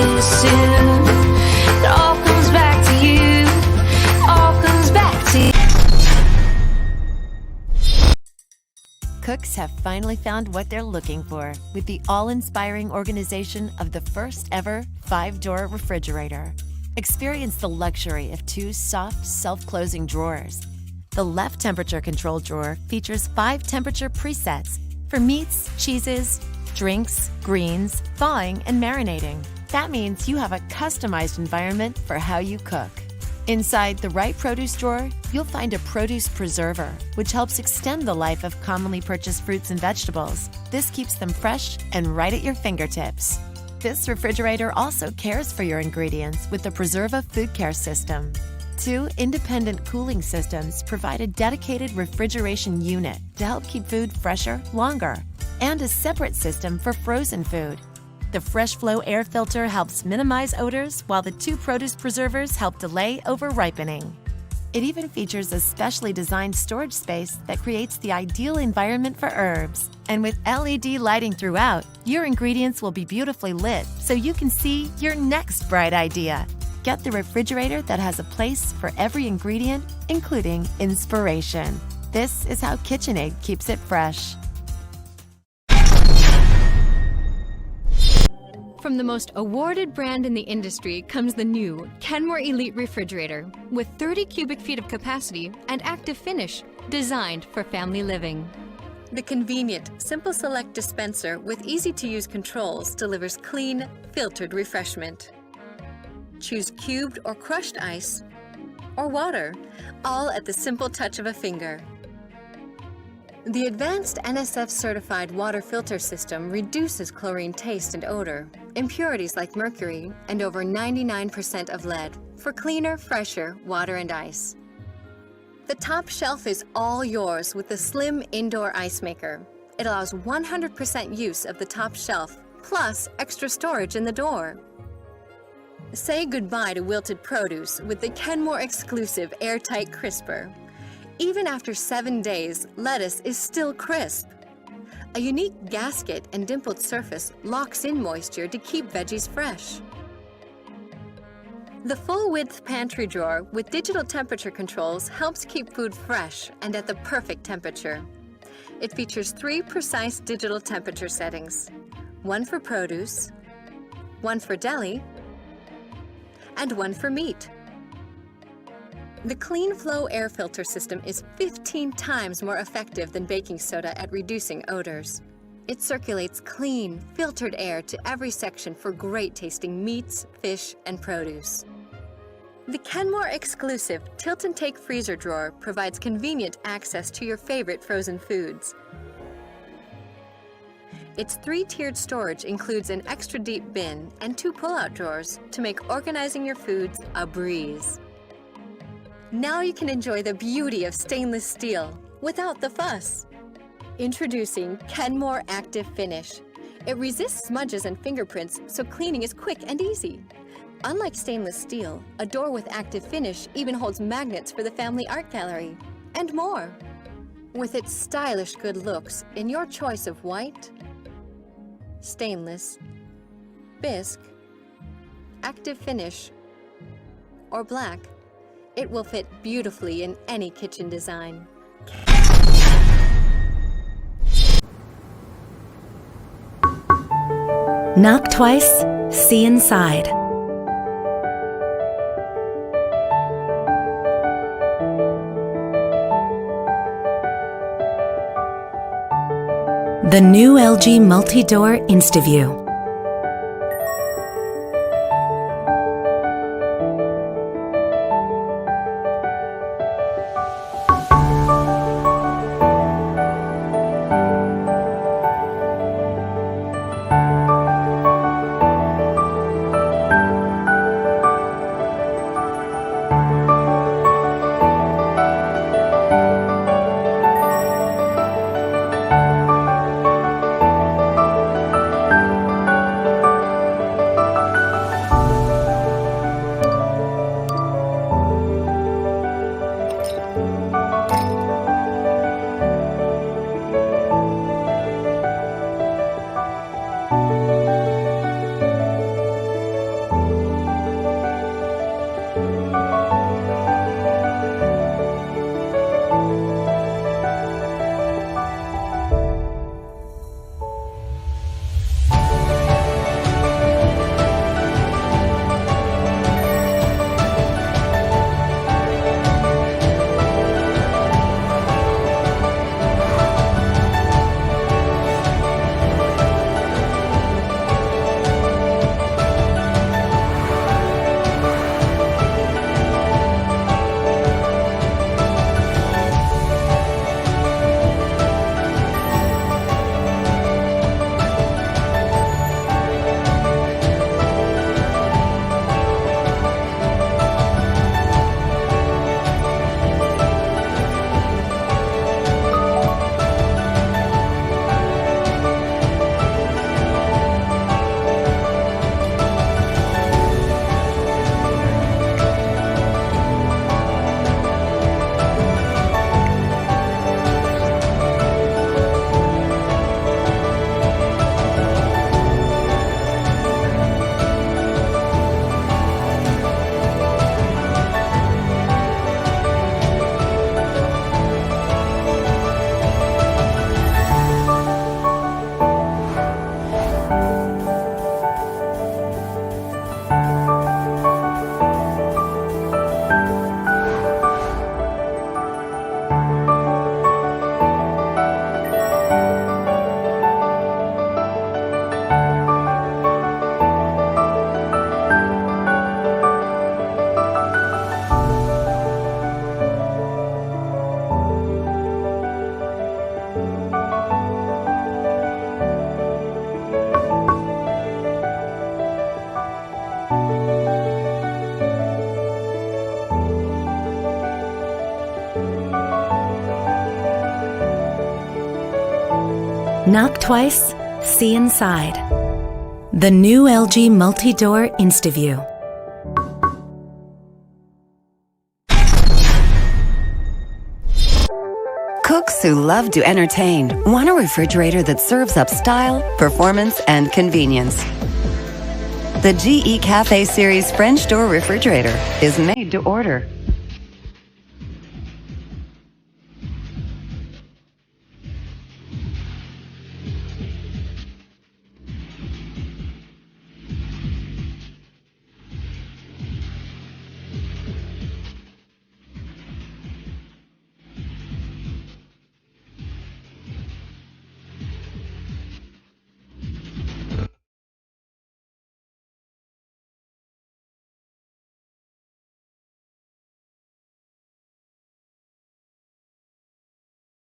so soon. It all comes back to you. All comes back to you. Cooks have finally found what they're looking for with the all-inspiring organization of the first ever 5-door refrigerator. Experience the luxury of 2 soft, self-closing drawers. The left temperature control drawer features 5 temperature presets for meats, cheeses, drinks, greens, thawing, and marinating. That means you have a customized environment for how you cook. Inside the right produce drawer, you'll find a produce preserver, which helps extend the life of commonly purchased fruits and vegetables. This keeps them fresh and right at your fingertips. This refrigerator also cares for your ingredients with the Preserva Food Care System. 2 independent cooling systems provide a dedicated refrigeration unit to help keep food fresher longer, and a separate system for frozen food. The Fresh Flow air filter helps minimize odors, while the 2 produce preservers help delay over-ripening. It even features a specially designed storage space that creates the ideal environment for herbs. And with LED lighting throughout, your ingredients will be beautifully lit so you can see your next bright idea. Get the refrigerator that has a place for every ingredient, including inspiration. This is how KitchenAid keeps it fresh. From the most awarded brand in the industry comes the new Kenmore Elite Refrigerator with 30 cubic feet of capacity and active finish, designed for family living. The convenient Simple Select dispenser with easy-to-use controls delivers clean, filtered refreshment. Choose cubed or crushed ice or water, all at the simple touch of a finger. The advanced NSF-certified water filter system reduces chlorine taste and odor, impurities like mercury, and over 99% of lead for cleaner, fresher water and ice. The top shelf is all yours with the slim indoor ice maker. It allows 100% use of the top shelf, plus extra storage in the door. Say goodbye to wilted produce with the Kenmore exclusive airtight crisper. Even after 7 days, lettuce is still crisp. A unique gasket and dimpled surface locks in moisture to keep veggies fresh. The full-width pantry drawer with digital temperature controls helps keep food fresh and at the perfect temperature. It features 3 precise digital temperature settings, 1 for produce, 1 for deli, and 1 for meat. The Clean Flow air filter system is 15 times more effective than baking soda at reducing odors. It circulates clean, filtered air to every section for great-tasting meats, fish, and produce. The Kenmore exclusive Tilt and Take freezer drawer provides convenient access to your favorite frozen foods. Its 3-tiered storage includes an extra deep bin and 2 pull-out drawers to make organizing your foods a breeze. Now you can enjoy the beauty of stainless steel without the fuss. Introducing Kenmore Active Finish. It resists smudges and fingerprints, so cleaning is quick and easy. Unlike stainless steel, a door with active finish even holds magnets for the family art gallery, and more. With its stylish good looks in your choice of white, stainless, bisque, active finish, or black, it will fit beautifully in any kitchen design. Knock twice, see inside. The new LG multi-door InstaView. Knock twice, see inside. The new LG multi-door InstaView. Cooks who love to entertain want a refrigerator that serves up style, performance, and convenience. The GE Cafe Series French door refrigerator is made to order.